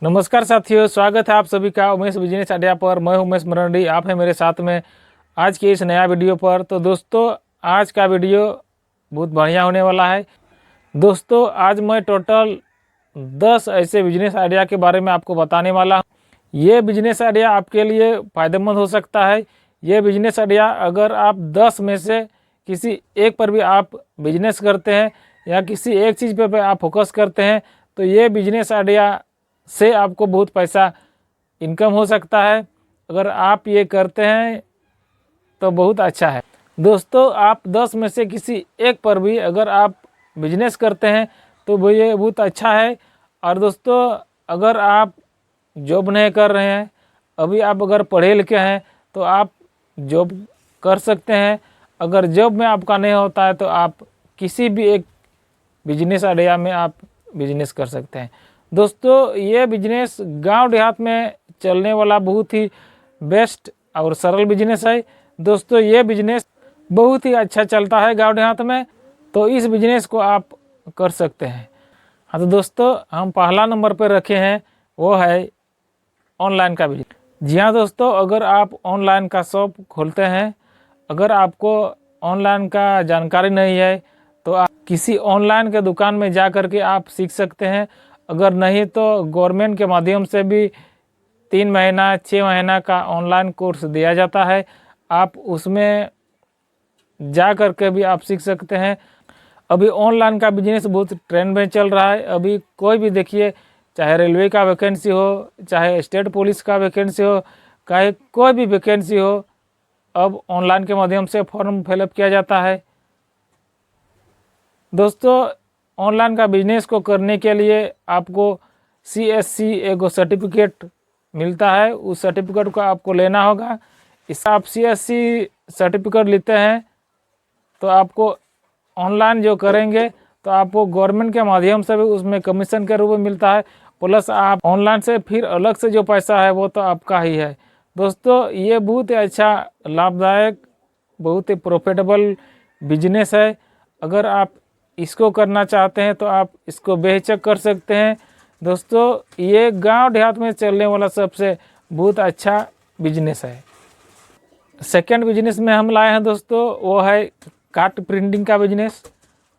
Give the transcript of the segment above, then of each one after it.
नमस्कार साथियों, स्वागत है आप सभी का उमेश बिजनेस आइडिया पर। मैं उमेश मरंडी, आप हैं मेरे साथ में आज के इस नया वीडियो पर। तो दोस्तों, आज का वीडियो बहुत बढ़िया होने वाला है। दोस्तों, आज मैं टोटल 10 ऐसे बिजनेस आइडिया के बारे में आपको बताने वाला हूँ। ये बिजनेस आइडिया आपके लिए फ़ायदेमंद हो सकता है। ये बिजनेस आइडिया अगर आप 10 में से किसी एक पर भी आप बिजनेस करते हैं या किसी एक चीज़ पर आप फोकस करते हैं तो ये बिजनेस आइडिया से आपको बहुत पैसा इनकम हो सकता है। अगर आप ये करते हैं तो बहुत अच्छा है। दोस्तों, आप 10 में से किसी एक पर भी अगर आप बिजनेस करते हैं तो वो ये बहुत अच्छा है। और दोस्तों, अगर आप जॉब नहीं कर रहे हैं, अभी आप अगर पढ़े लिखे हैं तो आप जॉब कर सकते हैं। अगर जॉब में आपका नहीं होता है तो आप किसी भी एक बिजनेस आइडिया में आप बिजनेस कर सकते हैं। दोस्तों, ये बिजनेस गांव देहात में चलने वाला बहुत ही बेस्ट और सरल बिजनेस है। दोस्तों, ये बिजनेस बहुत ही अच्छा चलता है गांव देहात में, तो इस बिजनेस को आप कर सकते हैं। हाँ, तो दोस्तों, हम पहला नंबर पर रखे हैं वो है ऑनलाइन का बिजनेस। जी हाँ दोस्तों, अगर आप ऑनलाइन का शॉप खोलते हैं, अगर आपको ऑनलाइन का जानकारी नहीं है तो आप किसी ऑनलाइन के दुकान में जा कर के आप सीख सकते हैं। अगर नहीं तो गवर्नमेंट के माध्यम से भी 3 महीना 6 महीना का ऑनलाइन कोर्स दिया जाता है। आप उसमें जा कर के भी आप सीख सकते हैं। अभी ऑनलाइन का बिजनेस बहुत ट्रेंड में चल रहा है। अभी कोई भी देखिए, चाहे रेलवे का वैकेंसी हो, चाहे स्टेट पुलिस का वैकेंसी हो, चाहे कोई भी वैकेंसी हो, अब ऑनलाइन के माध्यम से फॉर्म फिलअप किया जाता है। दोस्तों, ऑनलाइन का बिजनेस को करने के लिए आपको CSC एगो सर्टिफिकेट मिलता है, उस सर्टिफिकेट को आपको लेना होगा। इस आप CSC सर्टिफिकेट लेते हैं तो आपको ऑनलाइन जो करेंगे तो आपको गवर्नमेंट के माध्यम से भी उसमें कमीशन के रूप में मिलता है, प्लस आप ऑनलाइन से फिर अलग से जो पैसा है वो तो आपका ही है। दोस्तों, ये बहुत ही अच्छा, लाभदायक, बहुत ही प्रॉफिटेबल बिजनेस है। अगर आप इसको करना चाहते हैं तो आप इसको बेहिचक कर सकते हैं। दोस्तों, ये गांव देहात में चलने वाला सबसे बहुत अच्छा बिजनेस है। सेकंड बिजनेस में हम लाए हैं दोस्तों, वो है कार्ड प्रिंटिंग का बिजनेस।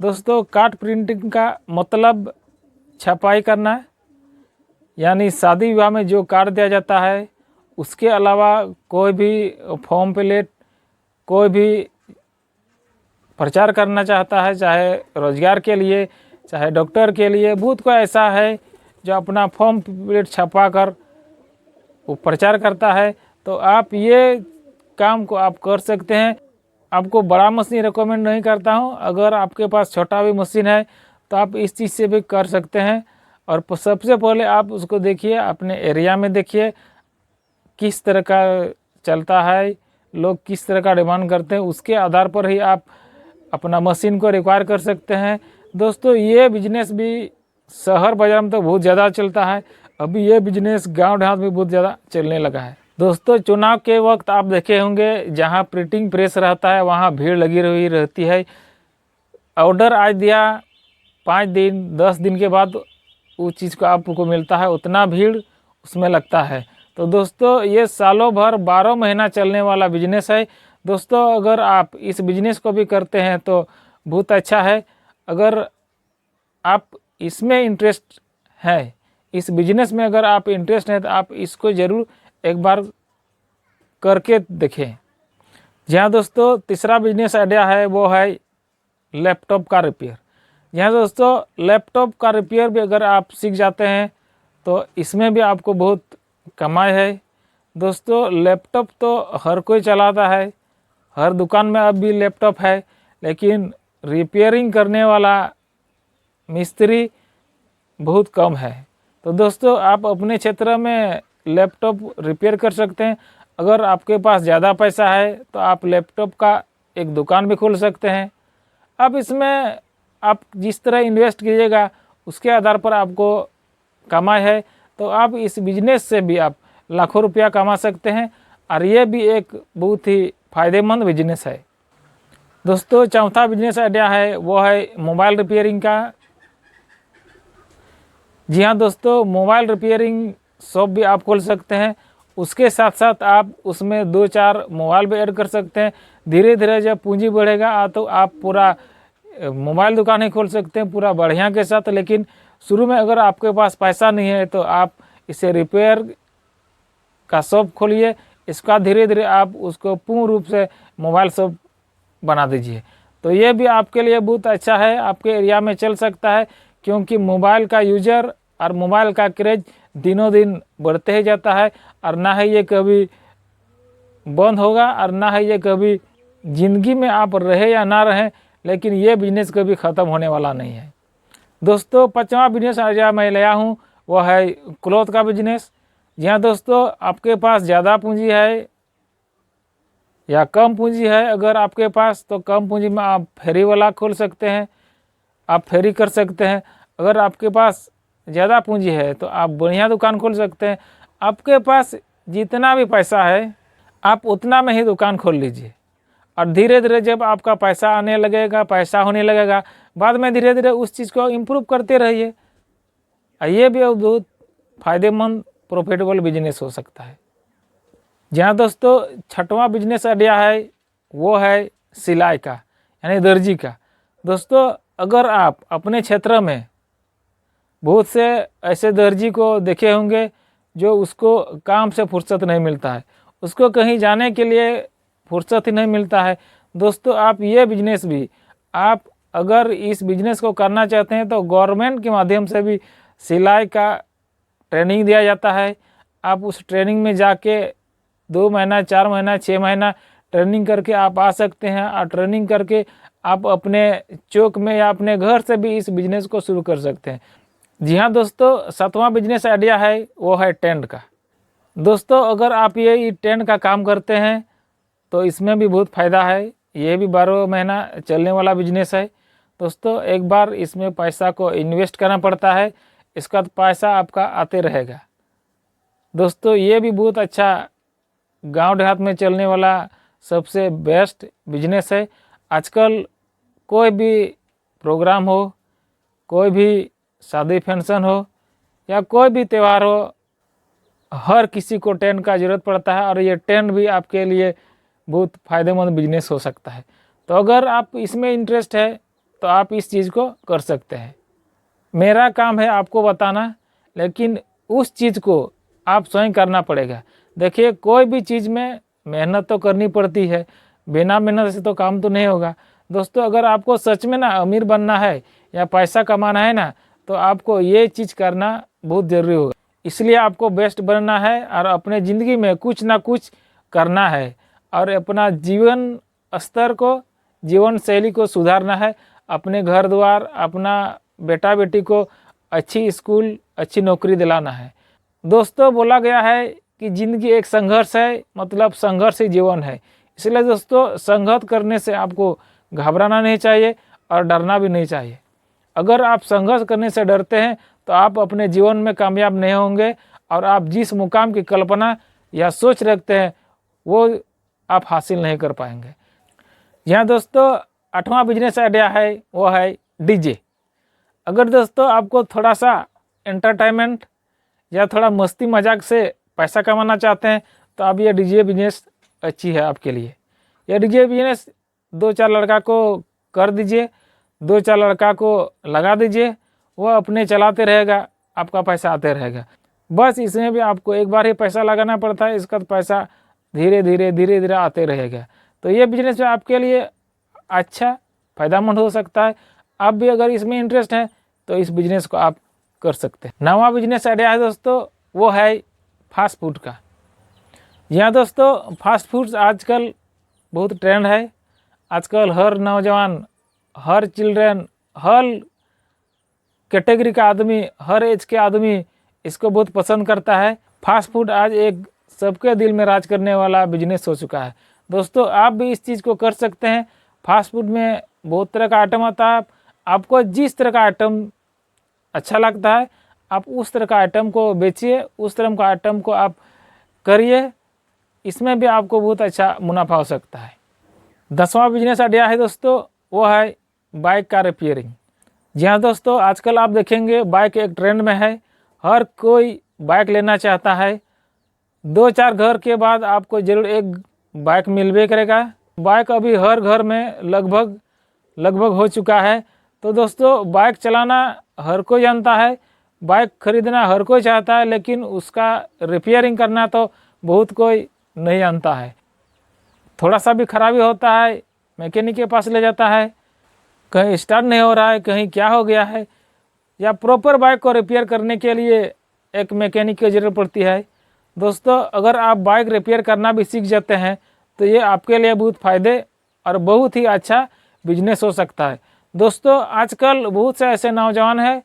दोस्तों, कार्ड प्रिंटिंग का मतलब छपाई करना है, यानी शादी विवाह में जो कार्ड दिया जाता है उसके अलावा कोई भी फॉर्म प्लेट, कोई भी प्रचार करना चाहता है, चाहे रोजगार के लिए, चाहे डॉक्टर के लिए, बहुत कोई ऐसा है जो अपना फॉर्म प्लेट छपा कर वो प्रचार करता है, तो आप ये काम को आप कर सकते हैं। आपको बड़ा मशीन रिकमेंड नहीं करता हूं, अगर आपके पास छोटा भी मशीन है तो आप इस चीज़ से भी कर सकते हैं। और सबसे पहले आप उसको देखिए, अपने एरिया में देखिए किस तरह का चलता है, लोग किस तरह का डिमांड करते हैं, उसके आधार पर ही आप अपना मशीन को रिक्वायर कर सकते हैं। दोस्तों, ये बिजनेस भी शहर बाजार में तो बहुत ज़्यादा चलता है, अभी ये बिजनेस गांव देहात में बहुत ज़्यादा चलने लगा है। दोस्तों, चुनाव के वक्त आप देखे होंगे जहां प्रिंटिंग प्रेस रहता है वहां भीड़ लगी हुई रहती है। ऑर्डर आज दिया, 5 दिन 10 दिन के बाद उस चीज़ को आपको मिलता है, उतना भीड़ उसमें लगता है। तो दोस्तों, ये सालों भर 12 महीना चलने वाला बिजनेस है। दोस्तों, अगर आप इस बिजनेस को भी करते हैं तो बहुत अच्छा है। अगर आप इसमें इंटरेस्ट है, इस बिजनेस में अगर आप इंटरेस्ट है तो आप इसको ज़रूर एक बार करके देखें। जहाँ दोस्तों, तीसरा बिजनेस आइडिया है वो है लैपटॉप का रिपेयर। यहाँ दोस्तों, लैपटॉप का रिपेयर भी अगर आप सीख जाते हैं तो इसमें भी आपको बहुत कमाई है। दोस्तों, लैपटॉप तो हर कोई चलाता है, हर दुकान में अब भी लैपटॉप है, लेकिन रिपेयरिंग करने वाला मिस्त्री बहुत कम है। तो दोस्तों, आप अपने क्षेत्र में लैपटॉप रिपेयर कर सकते हैं। अगर आपके पास ज़्यादा पैसा है तो आप लैपटॉप का एक दुकान भी खोल सकते हैं। अब इसमें आप जिस तरह इन्वेस्ट कीजिएगा उसके आधार पर आपको कमाई है, तो आप इस बिजनेस से भी आप लाखों रुपया कमा सकते हैं, और ये भी एक बहुत ही फ़ायदेमंद बिजनेस है। दोस्तों, चौथा बिजनेस आइडिया है वो है मोबाइल रिपेयरिंग का। जी हाँ दोस्तों, मोबाइल रिपेयरिंग शॉप भी आप खोल सकते हैं। उसके साथ साथ आप उसमें 2-4 मोबाइल भी ऐड कर सकते हैं। धीरे धीरे जब पूंजी बढ़ेगा तो आप पूरा मोबाइल दुकान ही खोल सकते हैं पूरा बढ़िया के साथ। लेकिन शुरू में अगर आपके पास पैसा नहीं है तो आप इसे रिपेयर का शॉप खोलिए। इसका धीरे धीरे आप उसको पूर्ण रूप से मोबाइल शॉप बना दीजिए। तो ये भी आपके लिए बहुत अच्छा है, आपके एरिया में चल सकता है, क्योंकि मोबाइल का यूजर और मोबाइल का क्रेज दिनों दिन बढ़ते ही जाता है। और ना ही ये कभी बंद होगा और ना ही ये कभी ज़िंदगी में आप रहे या ना रहें, लेकिन ये बिजनेस कभी ख़त्म होने वाला नहीं है। दोस्तों 5वां बिजनेस आइडिया मैं लाया हूँ, वो है क्लॉथ का बिजनेस। जी हाँ दोस्तों, आपके पास ज़्यादा पूंजी है या कम पूंजी है, अगर आपके पास, तो कम पूंजी में आप फेरी वाला खोल सकते हैं, आप फेरी कर सकते हैं। अगर आपके पास ज़्यादा पूंजी है तो आप बढ़िया दुकान खोल सकते हैं। आपके पास जितना भी पैसा है आप उतना में ही दुकान खोल लीजिए, और धीरे धीरे जब आपका पैसा आने लगेगा, पैसा होने लगेगा, बाद में धीरे धीरे उस चीज़ को इम्प्रूव करते रहिए। ये भी बहुत फ़ायदेमंद प्रॉफिटेबल बिजनेस हो सकता है। जहाँ दोस्तों 6वां बिजनेस आइडिया है, वो है सिलाई का, यानी दर्जी का। दोस्तों अगर आप अपने क्षेत्र में बहुत से ऐसे दर्जी को देखे होंगे जो उसको काम से फुर्सत नहीं मिलता है, उसको कहीं जाने के लिए फुर्सत ही नहीं मिलता है। दोस्तों आप ये बिजनेस भी, आप अगर इस बिजनेस को करना चाहते हैं तो गवर्नमेंट के माध्यम से भी सिलाई का ट्रेनिंग दिया जाता है। आप उस ट्रेनिंग में जाके 2 महीना, 4 महीना, 6 महीना ट्रेनिंग करके आप आ सकते हैं, और ट्रेनिंग करके आप अपने चौक में या अपने घर से भी इस बिजनेस को शुरू कर सकते हैं। जी हाँ दोस्तों, 7वां बिजनेस आइडिया है, वो है टेंट का। दोस्तों अगर आप ये टेंट का काम करते हैं तो इसमें भी बहुत फ़ायदा है। ये भी 12 महीना चलने वाला बिजनेस है। दोस्तों एक बार इसमें पैसा को इन्वेस्ट करना पड़ता है, इसका पैसा आपका आते रहेगा। दोस्तों ये भी बहुत अच्छा गांव देहात में चलने वाला सबसे बेस्ट बिजनेस है। आजकल कोई भी प्रोग्राम हो, कोई भी शादी फंक्शन हो या कोई भी त्यौहार हो, हर किसी को टेंट का ज़रूरत पड़ता है, और ये टेंट भी आपके लिए बहुत फ़ायदेमंद बिजनेस हो सकता है। तो अगर आप इसमें इंटरेस्ट है तो आप इस चीज़ को कर सकते हैं। मेरा काम है आपको बताना, लेकिन उस चीज़ को आप स्वयं करना पड़ेगा। देखिए कोई भी चीज़ में मेहनत तो करनी पड़ती है, बिना मेहनत से तो काम तो नहीं होगा। दोस्तों अगर आपको सच में ना अमीर बनना है या पैसा कमाना है ना, तो आपको ये चीज़ करना बहुत ज़रूरी होगा। इसलिए आपको बेस्ट बनना है और अपने ज़िंदगी में कुछ ना कुछ करना है, और अपना जीवन स्तर को, जीवन शैली को सुधारना है। अपने घर द्वार, अपना बेटा बेटी को अच्छी स्कूल, अच्छी नौकरी दिलाना है। दोस्तों बोला गया है कि ज़िंदगी एक संघर्ष है, मतलब संघर्ष ही जीवन है। इसलिए दोस्तों संघर्ष करने से आपको घबराना नहीं चाहिए और डरना भी नहीं चाहिए। अगर आप संघर्ष करने से डरते हैं तो आप अपने जीवन में कामयाब नहीं होंगे, और आप जिस मुकाम की कल्पना या सोच रखते हैं वो आप हासिल नहीं कर पाएंगे। यहाँ दोस्तों 8वां बिजनेस आइडिया है, वो है डीजे। अगर दोस्तों आपको थोड़ा सा एंटरटेनमेंट या थोड़ा मस्ती मजाक से पैसा कमाना चाहते हैं तो अब ये डीजे बिजनेस अच्छी है आपके लिए। ये डीजे बिजनेस 2-4 लड़का को कर दीजिए, 2-4 लड़का को लगा दीजिए, वो अपने चलाते रहेगा, आपका पैसा आते रहेगा। बस इसमें भी आपको एक बार ही पैसा लगाना पड़ता है, इसका पैसा धीरे धीरे आते रहेगा। तो ये बिजनेस आपके लिए अच्छा फ़ायदेमंद हो सकता है। आप भी अगर इसमें इंटरेस्ट है तो इस बिजनेस को आप कर सकते हैं। 9वां बिजनेस आइडिया है दोस्तों, वो है फास्ट फूड का। यहाँ दोस्तों फास्ट फूड्स आजकल बहुत ट्रेंड है। आजकल हर नौजवान, हर चिल्ड्रन, हर कैटेगरी का आदमी, हर एज के आदमी इसको बहुत पसंद करता है। फास्ट फूड आज एक सबके दिल में राज करने वाला बिजनेस हो चुका है। दोस्तों आप भी इस चीज़ को कर सकते हैं। फास्ट फूड में बहुत तरह का आइटम आता है, आपको जिस तरह का आइटम अच्छा लगता है आप उस तरह का आइटम को बेचिए, उस तरह का आइटम को आप करिए, इसमें भी आपको बहुत अच्छा मुनाफा हो सकता है। 10वां बिजनेस आइडिया है दोस्तों, वो है बाइक का रिपेयरिंग। जी हाँ दोस्तों, आजकल आप देखेंगे बाइक एक ट्रेंड में है। हर कोई बाइक लेना चाहता है। 2-4 घर के बाद आपको जरूर एक बाइक मिलबे करेगा। बाइक अभी हर घर में लगभग हो चुका है। तो दोस्तों, बाइक चलाना हर कोई जानता है, बाइक खरीदना हर कोई चाहता है, लेकिन उसका रिपेयरिंग करना तो बहुत कोई नहीं जानता है। थोड़ा सा भी खराबी होता है, मैकेनिक के पास ले जाता है, कहीं स्टार्ट नहीं हो रहा है, कहीं क्या हो गया है, या प्रॉपर बाइक को रिपेयर करने के लिए एक मैकेनिक की ज़रूरत पड़ती है। दोस्तों, अगर आप बाइक रिपेयर करना भी सीख जाते हैं तो ये आपके लिए बहुत फ़ायदे और बहुत ही अच्छा बिजनेस हो सकता है। दोस्तों, आजकल बहुत से ऐसे नौजवान हैं,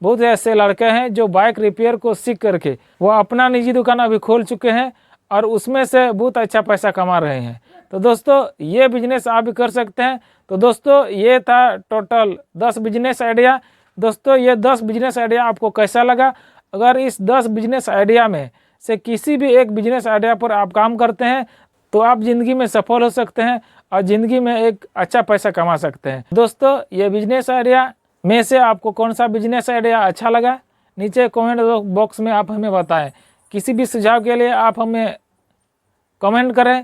बहुत से ऐसे लड़के हैं जो बाइक रिपेयर को सीख करके वो अपना निजी दुकान अभी खोल चुके हैं और उसमें से बहुत अच्छा पैसा कमा रहे हैं। तो दोस्तों, ये बिजनेस आप भी कर सकते हैं। तो दोस्तों, ये था टोटल 10 बिजनेस आइडिया। दोस्तों, ये 10 बिजनेस आइडिया आपको कैसा लगा? अगर इस 10 बिजनेस आइडिया में से किसी भी एक बिजनेस आइडिया पर आप काम करते हैं तो आप ज़िंदगी में सफल हो सकते हैं और ज़िंदगी में एक अच्छा पैसा कमा सकते हैं। दोस्तों, ये बिजनेस आइडिया में से आपको कौन सा बिजनेस आइडिया अच्छा लगा, नीचे कमेंट बॉक्स में आप हमें बताएं। किसी भी सुझाव के लिए आप हमें कमेंट करें।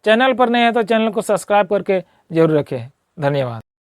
चैनल पर नहीं है तो चैनल को सब्सक्राइब करके जरूर रखें। धन्यवाद।